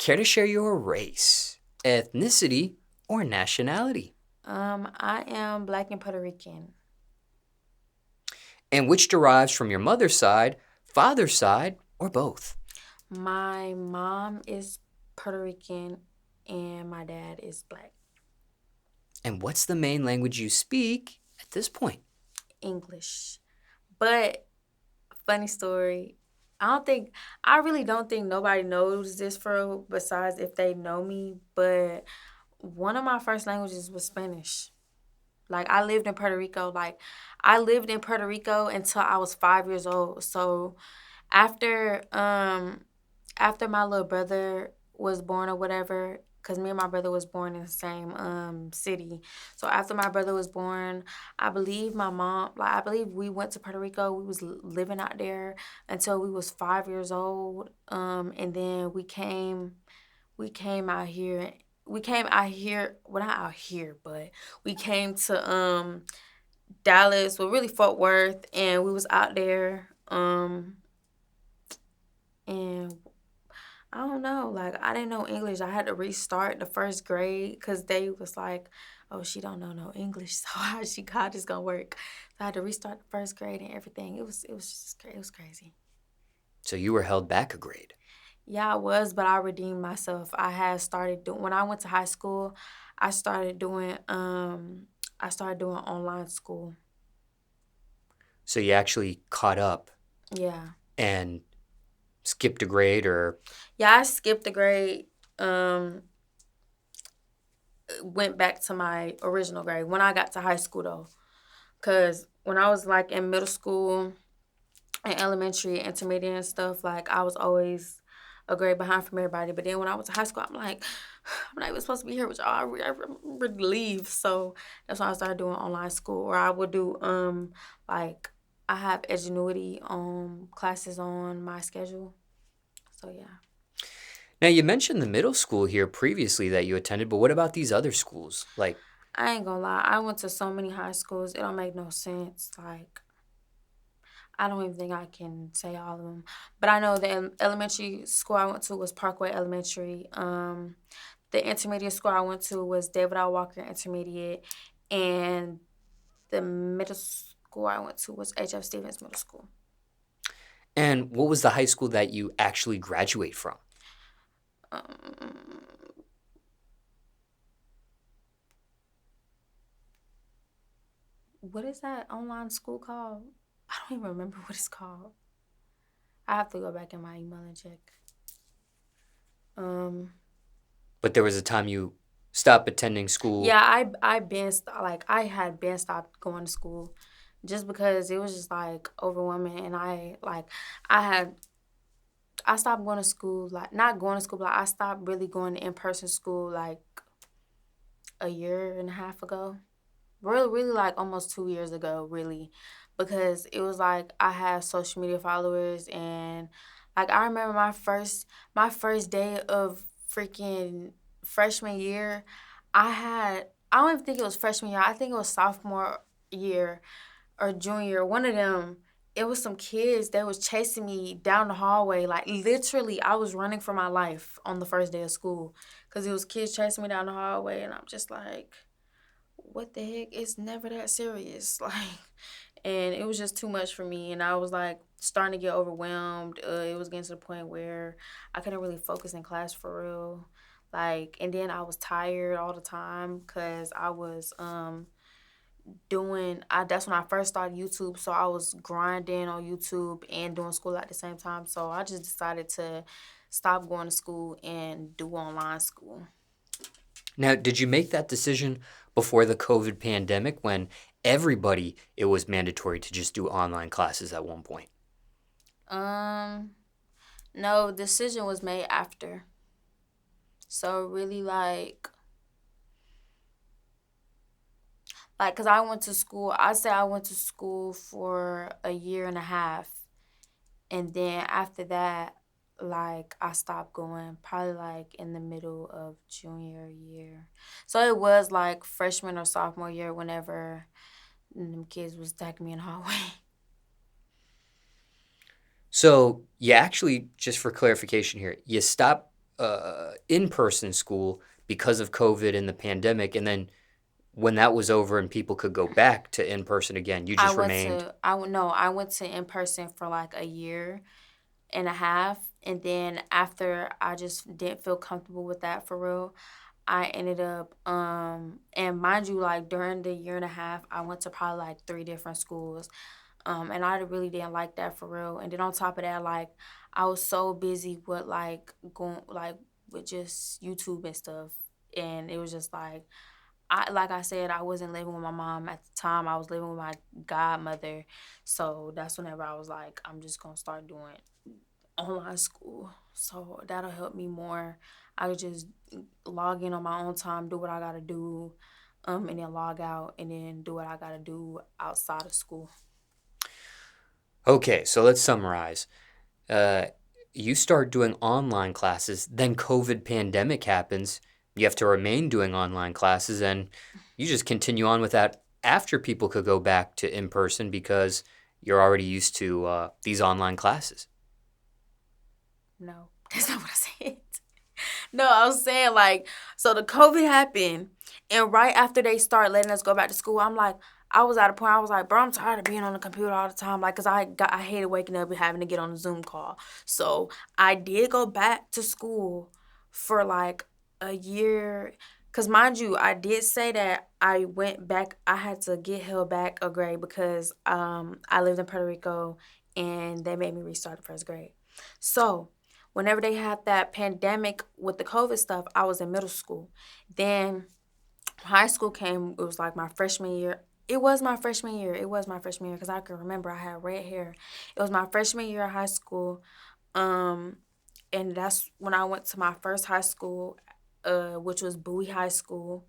Care to share your race, ethnicity, or nationality? I am Black and Puerto Rican. And which derives from your mother's side, father's side, or both? My mom is Puerto Rican and my dad is Black. And what's the main language you speak at this point? English. But funny story, I really don't think nobody knows this for real besides if they know me, but one of my first languages was Spanish. Like I lived in Puerto Rico until I was 5 years old. So after after my little brother was born or whatever, because me and my brother was born in the same city. So after my brother was born, I believe we went to Puerto Rico. We was living out there until we was 5 years old. And then we came out here. We came out here, well not out here, but we came to Dallas, well really Fort Worth, and we was out there. And I don't know. Like I didn't know English. I had to restart the first grade because they was like, "Oh, she don't know no English, so how this gonna work?" So I had to restart the first grade and everything. It was just it was crazy. So you were held back a grade. Yeah, I was, but I redeemed myself. I had started doing when I went to high school. I started doing I started doing online school. So you actually caught up Yeah, and skipped a grade or yeah. I skipped the grade. Um, Went back to my original grade when I got to high school though. Cause when I was like in middle school and elementary, intermediate and stuff, like I was always a grade behind from everybody. But then when I went to high school, I'm like, I'm not even supposed to be here with y'all. I ready to leave. So that's why I started doing online school. Or I would do like I have Edgenuity classes on my schedule. So yeah. now you mentioned the middle school here previously that you attended, but what about these other schools? Like, I ain't gonna lie. I went to so many high schools. It don't make no sense. Like I don't even think I can say all of them, but I know the elementary school I went to was Parkway Elementary. The intermediate school I went to was David R. Walker Intermediate, and the middle school I went to was H.F. Stevens Middle School. and what was the high school that you actually graduate from? Um, what is that online school called? I don't even remember what it's called. I have to go back in my email and check. Um, But there was a time you stopped attending school. Yeah, like I had been stopped going to school just because it was just like overwhelming and I had I stopped going to school like not going to school but I stopped really going to in-person school like a year and a half ago. Really like almost 2 years ago, really. Because it was like I had social media followers and like I remember my first day of freaking freshman year, I don't even think it was freshman year. I think it was sophomore year or junior. One of them, it was some kids that was chasing me down the hallway. Like literally, I was running for my life on the first day of school because it was kids chasing me down the hallway, and I'm just like, what the heck? It's never that serious. Like, and it was just too much for me. And I was like starting to get overwhelmed. It was getting to the point where I couldn't really focus in class for real. Like, and then I was tired all the time because I was that's when I first started YouTube. So I was grinding on YouTube and doing school at the same time. So I just decided to stop going to school and do online school. Now, did you make that decision before the COVID pandemic when everybody, it was mandatory to just do online classes at one point? Um, no, decision was made after. So really cuz I went to school. I say I went to school for a year and a half and then after that like I stopped going probably like in the middle of junior year. So it was like freshman or sophomore year whenever them kids was attacking me in the hallway. So you actually, just for clarification here, you stopped in-person school because of COVID and the pandemic, and then when that was over and people could go back to in-person again, you just remained. I went to in person for like a year and a half, and then after I just didn't feel comfortable with that for real. I ended up and mind you, like during the year and a half, I went to probably like three different schools. And I really didn't like that for real. And then on top of that, like I was so busy with like going like with just YouTube and stuff. And it was just like I said, I wasn't living with my mom at the time. I was living with my godmother. So that's whenever I was like, I'm just gonna start doing online school. So that'll help me more. I could just log in on my own time, do what I gotta do, and then log out and then do what I gotta do outside of school. Okay, so let's summarize. Uh, you start doing online classes, then COVID pandemic happens. You have to remain doing online classes, and you just continue on with that after people could go back to in person because you're already used to these online classes. No, that's not what I said. No, I was saying like, so the COVID happened, and right after they start letting us go back to school, I'm like, I was at a point. I was like, bro, I'm tired of being on the computer all the time. Like, cause I hated waking up and having to get on a Zoom call. So I did go back to school for like a year. Cause mind you, I did say that I went back. I had to get held back a grade because I lived in Puerto Rico and they made me restart the first grade. So whenever they had that pandemic with the COVID stuff, I was in middle school. Then high school came, it was like my freshman year. It was my freshman year. It was my freshman year because I can remember I had red hair. It was my freshman year of high school. Um, and that's when I went to my first high school, which was Bowie High School.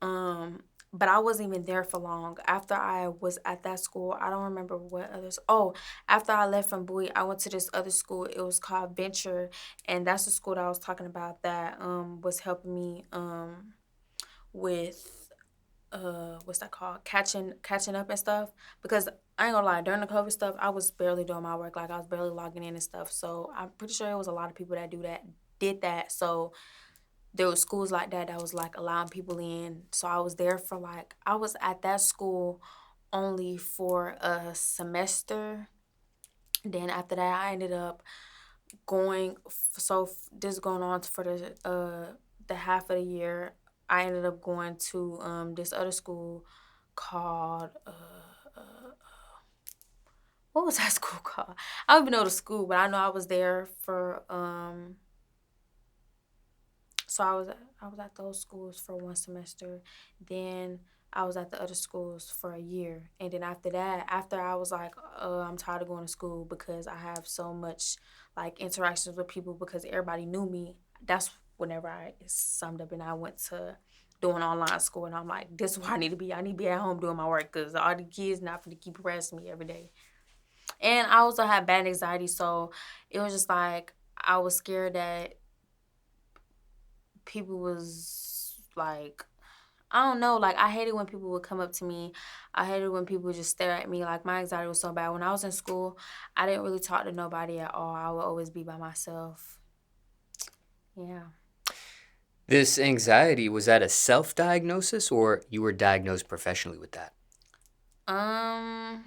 Um, but I wasn't even there for long. After I was at that school, I don't remember what others. Oh, after I left from Bowie, I went to this other school. It was called Venture, and that's the school that I was talking about that was helping me with what's that called, catching up and stuff. Because I ain't gonna lie, during the COVID stuff, I was barely doing my work. Like I was barely logging in and stuff. So I'm pretty sure it was a lot of people that did that. So there was schools like that was like allowing people in. So I was there for like I was at that school only for a semester. Then after that, I ended up this is going on for the half of the year. I ended up going to this other school called what was that school called? I don't even know the school, but I know I was there for so I was at those schools for one semester. Then I was at the other schools for a year. And then after that, after I was like, I'm tired of going to school because I have so much like interactions with people because everybody knew me. That's whenever I summed up and I went to doing online school and I'm like, this is where I need to be. I need to be at home doing my work because all the kids not going to keep harassing me every day. And I also had bad anxiety, so it was just like I was scared that people was like I don't know, like I hated when people would come up to me. I hated when people would just stare at me. Like my anxiety was so bad. When I was in school, I didn't really talk to nobody at all. I would always be by myself. Yeah. This anxiety, was that a self diagnosis or you were diagnosed professionally with that? Um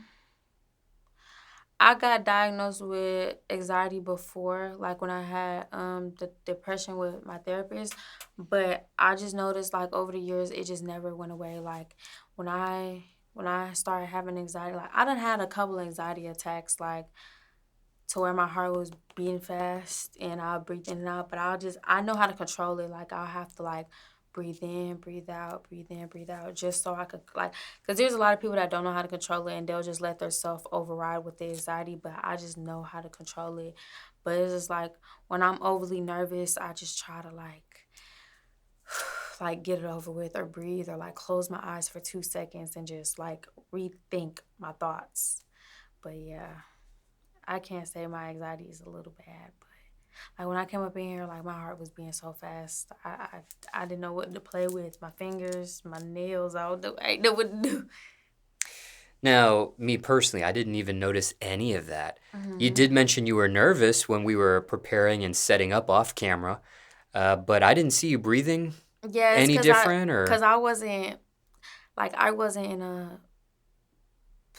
I got diagnosed with anxiety before, like when I had the depression with my therapist, but I just noticed like over the years it just never went away. Like when I started having anxiety, like I done had a couple anxiety attacks, like to where my heart was beating fast and I'll breathe in and out, but I know how to control it. Like I'll have to like breathe in, breathe out, breathe in, breathe out, just so I could like, because there's a lot of people that don't know how to control it and they'll just let their self override with the anxiety, but I just know how to control it. But it's just like when I'm overly nervous, I just try to like get it over with or breathe or like close my eyes for 2 seconds and just like rethink my thoughts. But yeah. I can't say my anxiety is a little bad, but like when I came up in here, like my heart was beating so fast. I didn't know what to play with. My fingers, my nails, I didn't know what to do. Now, me personally, I didn't even notice any of that. You Hmm. did mention you were nervous when we were preparing and setting up off camera. But I didn't see you breathing Yeah, it's any cause I, different or. cause I wasn't like I wasn't in a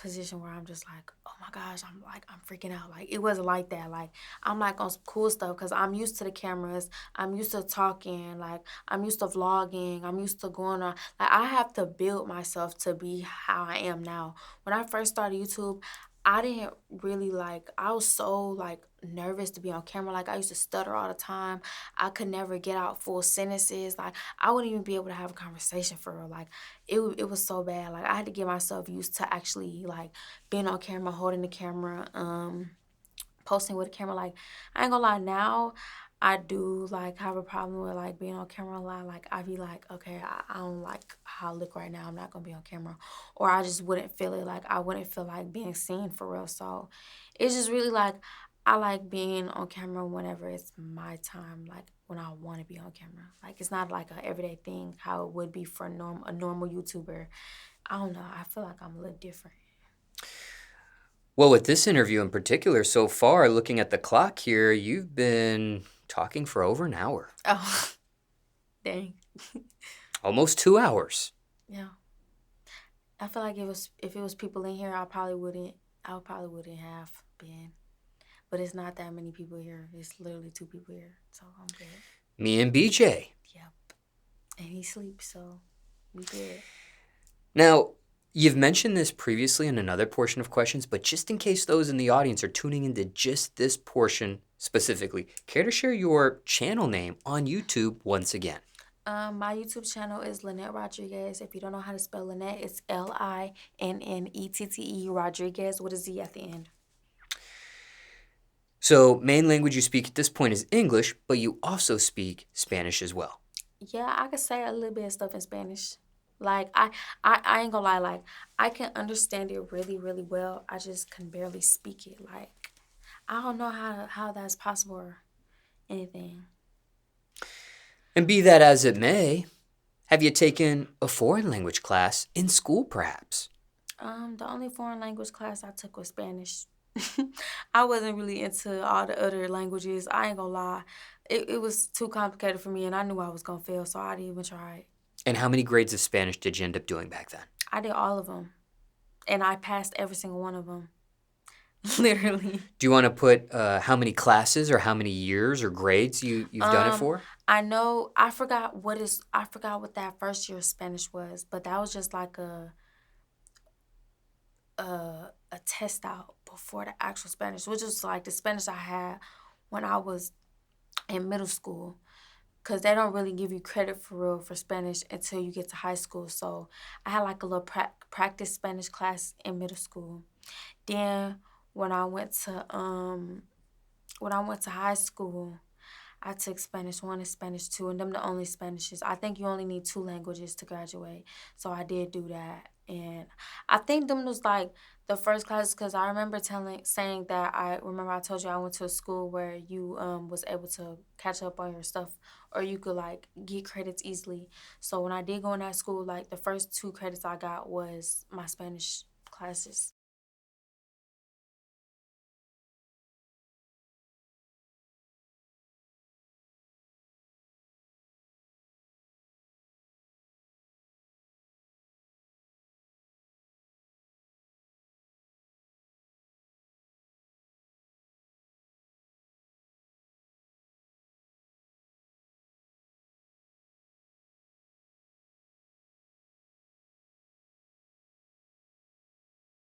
position where I'm just like, oh my gosh, I'm freaking out. Like it wasn't like that. Like I'm like on some cool stuff because I'm used to the cameras. I'm used to talking. Like I'm used to vlogging. I'm used to going on. Like I have to build myself to be how I am now. When I first started YouTube, I didn't really like. I was so like nervous to be on camera. Like I used to stutter all the time. I could never get out full sentences. Like I wouldn't even be able to have a conversation for real. Like it was so bad. Like I had to get myself used to actually like being on camera, holding the camera, posting with a camera. Like I ain't gonna lie, now I do like have a problem with like being on camera a lot. Like I be like, okay, I don't like how I look right now. I'm not gonna be on camera, or I just wouldn't feel it. Like I wouldn't feel like being seen for real. So it's just really like I like being on camera whenever it's my time. Like when I want to be on camera. Like it's not like a everyday thing how it would be for a normal YouTuber. I don't know. I feel like I'm a little different. Well, with this interview in particular, so far, looking at the clock here, you've been talking for over an hour, Oh, dang. almost 2 hours. Yeah. I feel like if it was people in here, I probably wouldn't have been. But it's not that many people here. It's literally two people here, so I'm good. Me and BJ. Yep. And he sleeps, so we good. Now, you've mentioned this previously in another portion of questions, but just in case those in the audience are tuning into just this portion specifically, care to share your channel name on YouTube once again? My YouTube channel is Linnette Rodriguez. If you don't know how to spell Linnette, it's Linnette Rodriguez with a Z at the end. So, main language you speak at this point is English, but you also speak Spanish as well. Yeah, I could say a little bit of stuff in Spanish. Like I ain't gonna lie, like I can understand it really, really well. I just can barely speak it. Like I don't know how that's possible or anything. And be that as it may, have you taken a foreign language class in school perhaps? The only foreign language class I took was Spanish. I wasn't really into all the other languages. I ain't gonna lie. It was too complicated for me and I knew I was gonna fail, so I didn't even try it. And how many grades of Spanish did you end up doing back then? I did all of them. And I passed every single one of them. Literally. Do you want to put how many classes or how many years or grades you've done it Um, for? I know I forgot what that first year of Spanish was, but that was just like a test out before the actual Spanish, which was like the Spanish I had when I was in middle school. Cause they don't really give you credit for real for Spanish until you get to high school. So I had like a little practice Spanish class in middle school. Then when I went to high school, I took Spanish 1 and Spanish 2, and them the only Spanishes. I think you only need two languages to graduate. So I did do that. And I think them was like the first classes because I remember saying that I remember I told you I went to a school where you was able to catch up on your stuff or you could like get credits easily. So when I did go in that school, like the first two credits I got was my Spanish classes.